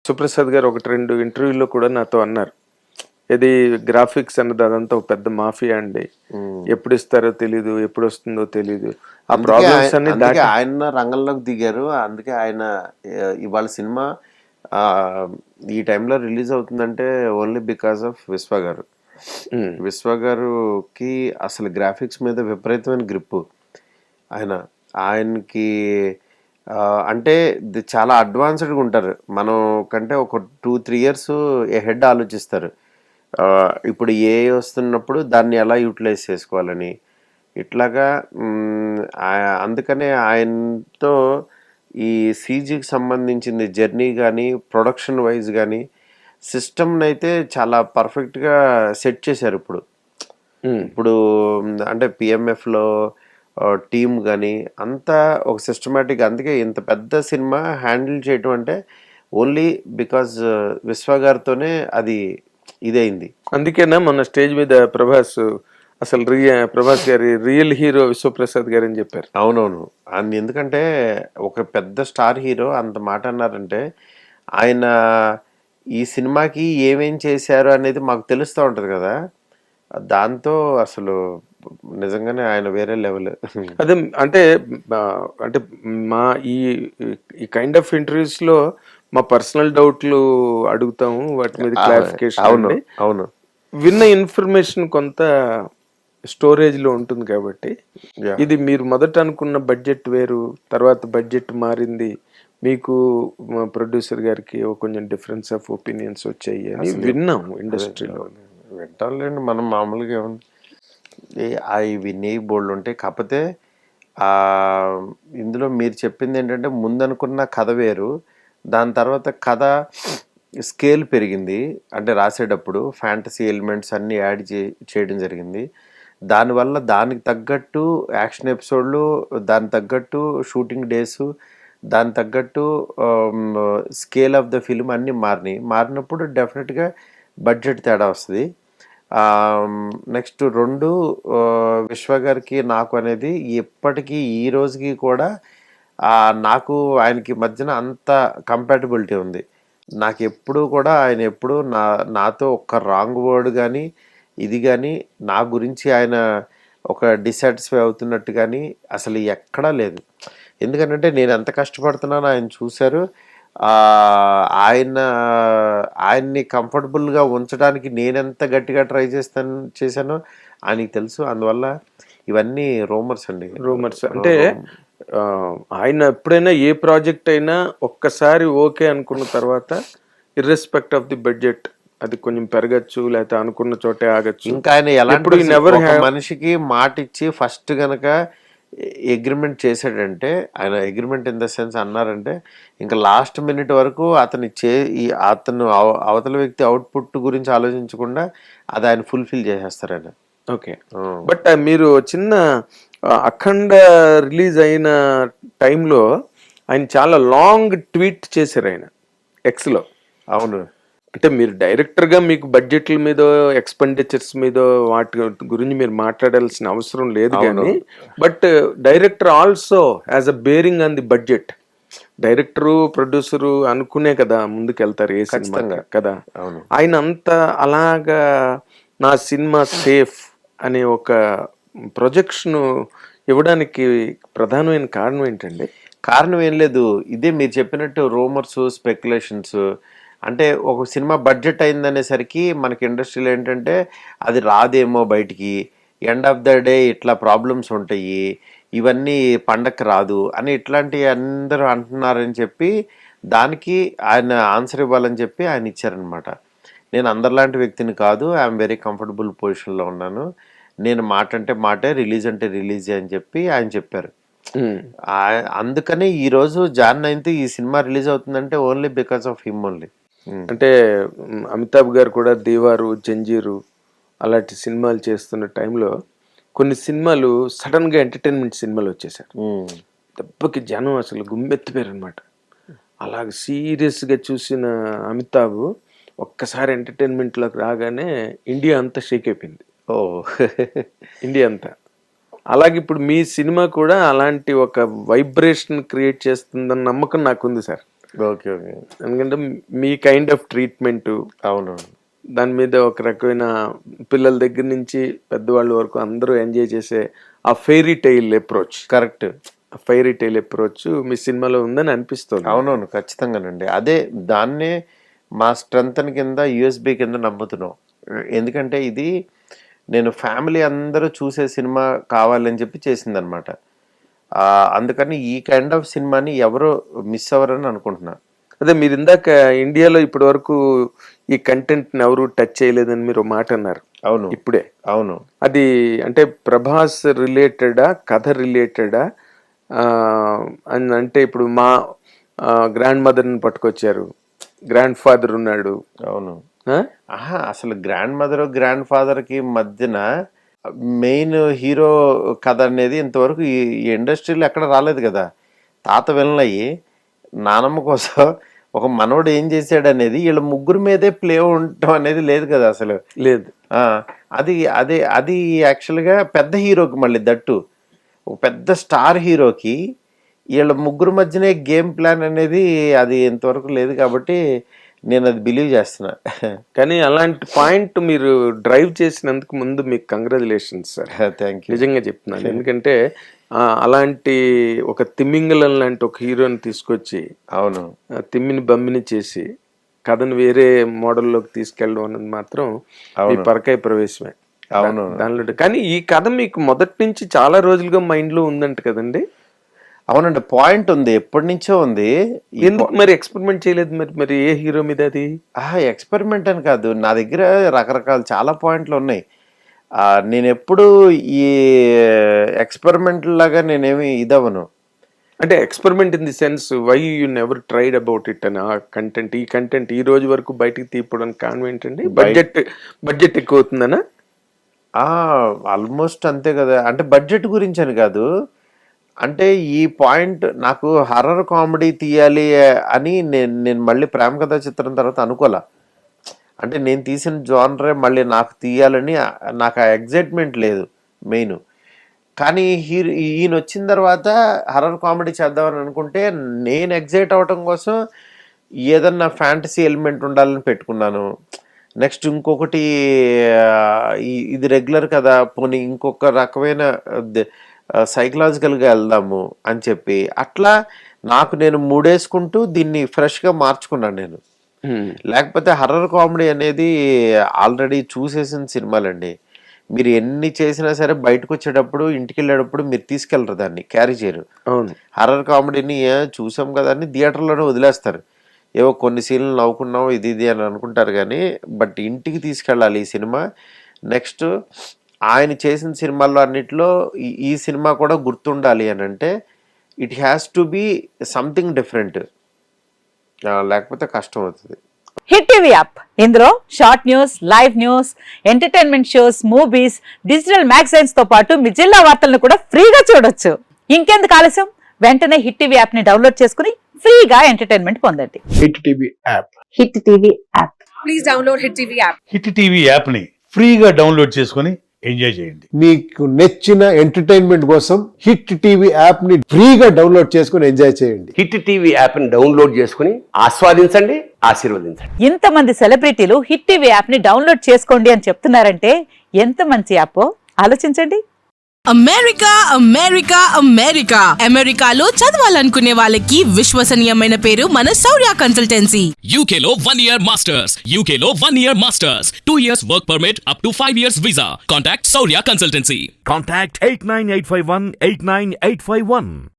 సుప్రసాద్ గారు ఒకటి రెండు ఇంటర్వ్యూలో కూడా నాతో అన్నారు, ఇది గ్రాఫిక్స్ అన్నది అదంతా ఒక పెద్ద మాఫియా అండి, ఎప్పుడు ఇస్తారో తెలీదు, ఎప్పుడు వస్తుందో తెలీదు, ఆ ప్రాబ్లమ్స్ అన్ని అందుకే ఆయన రంగంలోకి దిగారు. అందుకే ఆయన ఇవాళ సినిమా ఈ టైంలో రిలీజ్ అవుతుందంటే ఓన్లీ బికాస్ ఆఫ్ విశ్వ గారు. విశ్వ గారుకి అసలు గ్రాఫిక్స్ మీద విపరీతమైన గ్రిప్పు. ఆయనకి అంటే చాలా అడ్వాన్స్డ్గా ఉంటారు. మనం కంటే ఒక 2-3 years హెడ్ ఆలోచిస్తారు. ఇప్పుడు ఏ వస్తున్నప్పుడు దాన్ని ఎలా యూటిలైజ్ చేసుకోవాలని ఇట్లాగా. అందుకనే ఆయనతో ఈ సీజీకి సంబంధించింది జర్నీ కానీ ప్రొడక్షన్ వైజ్ కానీ సిస్టమ్ని అయితే చాలా పర్ఫెక్ట్గా సెట్ చేశారు. ఇప్పుడు అంటే పిఎంఎఫ్లో టీమ్ కానీ అంతా ఒక సిస్టమేటిక్. అందుకే ఇంత పెద్ద సినిమా హ్యాండిల్ చేయటం అంటే ఓన్లీ బికాజ్ విశ్వ గారితోనే అది ఇదైంది. అందుకేనా మన స్టేజ్ మీద ప్రభాస్ అసలు ప్రభాస్ గారి రియల్ హీరో విశ్వప్రసాద్ గారు అని చెప్పారు. అవునవును. ఎందుకంటే ఒక పెద్ద స్టార్ హీరో అంత మాట అన్నారంటే ఆయన ఈ సినిమాకి ఏమేం చేశారు అనేది మాకు తెలుస్తూ ఉంటుంది కదా. దాంతో అసలు నిజంగానే ఆయన వేరే లెవెల్. అదే అంటే అంటే మా ఈ కైండ్ ఆఫ్ ఇంటర్వ్యూస్ లో మా పర్సనల్ డౌట్లు అడుగుతాము, వాటి మీద క్లారిఫికేషన్. అవును, విన్న ఇన్ఫర్మేషన్ కొంత స్టోరేజ్ లో ఉంటుంది కాబట్టి ఇది మీరు మొదట అనుకున్న బడ్జెట్ వేరు, తర్వాత బడ్జెట్ మారింది, మీకు ప్రొడ్యూసర్ గారికి కొంచెం డిఫరెన్స్ ఆఫ్ ఒపీనియన్స్ వచ్చాయి అని విన్నాము ఇండస్ట్రీలో. వింటాంలేండి, మనం మామూలుగా ఇవి బోల్డ్ ఉంటాయి. కాకపోతే ఇందులో మీరు చెప్పింది ఏంటంటే ముందనుకున్న కథ వేరు, దాని తర్వాత కథ స్కేల్ పెరిగింది. అంటే రాసేటప్పుడు ఫ్యాంటసీ ఎలిమెంట్స్ అన్నీ యాడ్ చేయడం జరిగింది. దానివల్ల దానికి తగ్గట్టు యాక్షన్ ఎపిసోడ్లు, దానికి తగ్గట్టు షూటింగ్ డేసు, దానికి తగ్గట్టు స్కేల్ ఆఫ్ ద ఫిల్మ్ అన్నీ మారినప్పుడు డెఫినెట్గా బడ్జెట్ తేడా వస్తుంది. నెక్స్ట్ 2 విశ్వ గారికి నాకు అనేది ఎప్పటికీ ఈ రోజుకి కూడా నాకు ఆయనకి మధ్యన అంత కంపాటబిలిటీ ఉంది. నాకు ఎప్పుడు కూడా ఆయన ఎప్పుడు నాతో ఒక్క రాంగ్ వర్డ్ కానీ ఇది కానీ నా గురించి ఆయన ఒక డిసాటిస్ఫై అవుతున్నట్టు కానీ అసలు ఎక్కడా లేదు. ఎందుకంటే నేను ఎంత కష్టపడుతున్నానో ఆయన చూశారు. ఆయన్ని కంఫర్టబుల్గా ఉంచడానికి నేనెంత గట్టిగా ట్రై చేశానో ఆయనకి తెలుసు. అందువల్ల ఇవన్నీ రూమర్స్ అండి. రూమర్స్ అంటే ఆయన ఎప్పుడైనా ఏ ప్రాజెక్ట్ అయినా ఒక్కసారి ఓకే అనుకున్న తర్వాత ఇర్రెస్పెక్ట్ ఆఫ్ ది బడ్జెట్ అది కొంచెం పెరగచ్చు, లేకపోతే అనుకున్న చోటే ఆగచ్చు. ఇంకా ఆయన మనిషికి మాట ఇచ్చి ఫస్ట్ గనక అగ్రిమెంట్ చేశాడంటే, ఆయన అగ్రిమెంట్ ఇన్ ద సెన్స్ అన్నారంటే ఇంకా లాస్ట్ మినిట్ వరకు అతను అవతల వ్యక్తి అవుట్పుట్ గురించి ఆలోచించకుండా అది ఆయన ఫుల్ఫిల్ చేసేస్తారు ఆయన. ఓకే, బట్ మీరు చిన్న అఖండ రిలీజ్ అయిన టైంలో ఆయన చాలా లాంగ్ ట్వీట్ చేశారు ఆయన ఎక్స్లో. అవును, అంటే మీరు డైరెక్టర్గా మీకు బడ్జెట్ల మీద ఎక్స్పెండిచర్స్ మీద వాటి గురించి మీరు మాట్లాడాల్సిన అవసరం లేదు కానీ, but director also as a bearing on the budget. Director producer అనుకునే కదా ముందుకెళ్తారు ఏ సినిమా కదా. ఆయన అంతా అలాగా నా సినిమా సేఫ్ అనే ఒక ప్రొజెక్షన్ ఇవ్వడానికి ప్రధానమైన కారణం ఏంటండి? కారణం ఏం లేదు, ఇదే మీరు చెప్పినట్టు రూమర్స్, స్పెక్యులేషన్స్. అంటే ఒక సినిమా బడ్జెట్ అయిందనేసరికి మనకి ఇండస్ట్రీలో ఏంటంటే అది రాదేమో బయటికి, ఎండ్ ఆఫ్ ద డే ఇట్లా ప్రాబ్లమ్స్ ఉంటాయి, ఇవన్నీ పండక్కి రాదు అని ఇట్లాంటివి అందరూ అంటున్నారని చెప్పి దానికి ఆయన ఆన్సర్ ఇవ్వాలని చెప్పి ఆయన ఇచ్చారనమాట. నేను అందరిలాంటి వ్యక్తిని కాదు, ఐఎమ్ వెరీ కంఫర్టబుల్ పొజిషన్లో ఉన్నాను, నేను మాట అంటే మాటే, రిలీజ్ అంటే రిలీజే అని చెప్పి ఆయన చెప్పారు. అందుకని ఈరోజు Jan 9th ఈ సినిమా రిలీజ్ అవుతుందంటే only because of him only. అంటే అమితాబ్ గారు కూడా దీవారు, జంజీరు అలాంటి సినిమాలు చేస్తున్న టైంలో కొన్ని సినిమాలు సడన్ గా ఎంటర్టైన్మెంట్ సినిమాలు వచ్చేసారు. దెబ్బకి జనం అసలు గుమ్మెత్తిపోయారు అనమాట. అలాగ సీరియస్ గా చూసిన అమితాబ్ ఒక్కసారి ఎంటర్టైన్మెంట్ లోకి రాగానే ఇండియా అంతా షేక్ అయిపోయింది. ఇండియా అంతా. అలాగే ఇప్పుడు మీ సినిమా కూడా అలాంటి ఒక వైబ్రేషన్ క్రియేట్ చేస్తుందన్న నమ్మకం నాకుంది సార్. Okay okay. ఎందుకంటే మీ కైండ్ ఆఫ్ ట్రీట్మెంట్, అవునవును. దాని మీద ఒక రకమైన పిల్లల దగ్గర నుంచి పెద్దవాళ్ళ వరకు అందరూ ఎంజాయ్ చేసే ఆ fairy tale approach, correct. Fairy tale approach మీ సినిమాలో ఉందని అనిపిస్తుంది. అవునవును, ఖచ్చితంగానండి. అదే దాన్నే మా స్ట్రెంత్ కింద యూఎస్బి కింద నమ్ముతున్నాం. ఎందుకంటే ఇది నేను ఫ్యామిలీ అందరూ చూసే సినిమా కావాలని చెప్పి చేసిందనమాట. అందుకని ఈ కైండ్ ఆఫ్ సినిమాని ఎవరు మిస్ అవ్వరని అనుకుంటున్నా. అదే మీరు ఇందాక ఇండియాలో ఇప్పటి వరకు ఈ కంటెంట్ ఎవరు టచ్ చేయలేదని మీరు మాట అన్నారు. అవును ఇప్పుడే అవును. అది అంటే ప్రభాస్ రిలేటెడా, కథ రిలేటెడా అని అంటే ఇప్పుడు మా గ్రాండ్ మదర్ని పట్టుకొచ్చారు, గ్రాండ్ ఫాదర్ ఉన్నాడు. అవును. ఆ? అసలు గ్రాండ్ మదర్ గ్రాండ్ ఫాదర్ కి మధ్యన మెయిన్ హీరో కథ అనేది ఇంతవరకు ఈ ఇండస్ట్రీలో ఎక్కడ రాలేదు కదా. తాత విలనయ్యి నానమ్మ కోసం ఒక మనోడు ఏం చేశాడు అనేది వీళ్ళ ముగ్గురు మీదే ప్లే ఉండటం అనేది లేదు కదా అసలు. లేదు. అది అదే అది యాక్చువల్గా పెద్ద హీరోకి, మళ్ళీ దట్టు ఒక పెద్ద స్టార్ హీరోకి వీళ్ళ ముగ్గురు మధ్యనే గేమ్ ప్లాన్ అనేది అది ఇంతవరకు లేదు. కాబట్టి నేను అది బిలీవ్ చేస్తున్నా. కానీ అలాంటి పాయింట్ మీరు డ్రైవ్ చేసినందుకు ముందు మీకు కంగ్రాచులేషన్స్ సార్. Thank you. నిజంగా చెప్తున్నాను. ఎందుకంటే అలాంటి ఒక తిమ్మింగలం లాంటి ఒక హీరోని తీసుకొచ్చి, అవును, తిమ్మిని బమ్మిని చేసి కథను వేరే మోడల్లోకి తీసుకెళ్ళడం అన్నది మాత్రం ఈ పరకాయ ప్రవేశమే. అవును. దానిలో కానీ ఈ కథ మీకు మొదటి నుంచి చాలా రోజులుగా మైండ్ లో ఉందంట కదండి. అవునండి, పాయింట్ ఉంది, ఎప్పటి నుంచో ఉంది. ఎందుకు మరి ఎక్స్పెరిమెంట్ చేయలేదు? మరి ఏ హీరో మీద అది? ఎక్స్పెరిమెంట్ అని కాదు, నా దగ్గర రకరకాల చాలా పాయింట్లు ఉన్నాయి. నేను ఎప్పుడు ఈ ఎక్స్పెరిమెంట్ లాగా నేనేమి ఇదవను. అంటే experiment in the sense why you never tried about it అని. ఆ కంటెంట్ ఈ రోజు వరకు బయటికి తీయడానికి కారణం ఏంటండి? బడ్జెట్ ఎక్కువ అవుతుందనా? ఆల్మోస్ట్ అంతే కదా. అంటే బడ్జెట్ గురించి అని కాదు, అంటే ఈ పాయింట్ నాకు హర్రర్ కామెడీ తీయాలి అని నేను మళ్ళీ ప్రేమ కథా చిత్రం తర్వాత అనుకోలే. అంటే నేను తీసిన జానరే మళ్ళీ నాకు తీయాలని నాకు ఆ ఎగ్జైట్మెంట్ లేదు మెయిన్. కానీ ఈయన వచ్చిన తర్వాత హర్రర్ కామెడీ చేద్దామని అనుకుంటే నేను ఎగ్జైట్ అవ్వటం కోసం ఏదన్నా ఫ్యాంటసీ ఎలిమెంట్ ఉండాలని పెట్టుకున్నాను. నెక్స్ట్ ఇంకొకటి ఇది రెగ్యులర్ కదా, పోనీ ఇంకొక రకమైన సైకలాజికల్గా వెళ్దాము అని చెప్పి అట్లా నాకు నేను మూడేసుకుంటూ దీన్ని ఫ్రెష్గా మార్చుకున్నాను నేను. లేకపోతే హర్రర్ కామెడీ అనేది ఆల్రెడీ చూసేసిన సినిమాలండి. మీరు ఎన్ని చేసినా సరే బయటకు వచ్చేటప్పుడు, ఇంటికి వెళ్ళేటప్పుడు మీరు తీసుకెళ్ళరు, దాన్ని క్యారీ చేయరు. హర్రర్ కామెడీని చూసాం కదా అని థియేటర్లోనే వదిలేస్తారు. ఏవో కొన్ని సీన్లు నవ్వుకున్నాం ఇది అని అనుకుంటారు కానీ బట్ ఇంటికి తీసుకెళ్ళాలి ఈ సినిమా. నెక్స్ట్ ఆయన చేసిన సినిమాల్లో అన్నిట్లో ఈ సినిమా కూడా గుర్తుండాలి అని అంటే it has to be something different, లేకపోతే కష్టం అవుతుంది. హిట్ టీవీ యాప్, ఇందులో short news, live news, entertainment shows, movies, digital magazines తో పాటు మీ జిల్లా వార్తలను కూడా ఫ్రీగా చూడొచ్చు. ఇంకెందుకు ఆలస్యం, వెంటనే హిట్ టీవీ యాప్ ని డౌన్లోడ్ చేసుకుని ఫ్రీగా ఎంటర్టైన్మెంట్ పొందండి. Hit TV app. Hit TV app. Please download hit TV app. Hit TV app ని ఫ్రీగా డౌన్లోడ్ చేసుకొని ఎంజాయ్ చేయండి. మీకు నచ్చిన ఎంటర్టైన్మెంట్ కోసం హిట్ టీవీ యాప్ ని ఫ్రీగా డౌన్లోడ్ చేసుకొని ఎంజాయ్ చేయండి. హిట్ టీవీ యాప్ ని డౌన్లోడ్ చేసుకుని ఆస్వాదించండి, ఆశీర్వదించండి. ఇంతమంది సెలబ్రిటీలు హిట్ టీవీ యాప్ ని డౌన్లోడ్ చేసుకోండి అని చెప్తున్నారంటే ఎంత మంచి యాప్ ఆలోచించండి. అమెరికా అమెరికా అమెరికా అమెరికాలో చదవాలనుకునే వాళ్ళకి విశ్వసనీయమైన పేరు మన శౌర్య కన్సల్టెన్సీ. UK లో 1 year masters, UK లో 1 year masters, 2 years work permit up to 5 years visa. Contact Saurya Consultancy. Contact 89851 89851.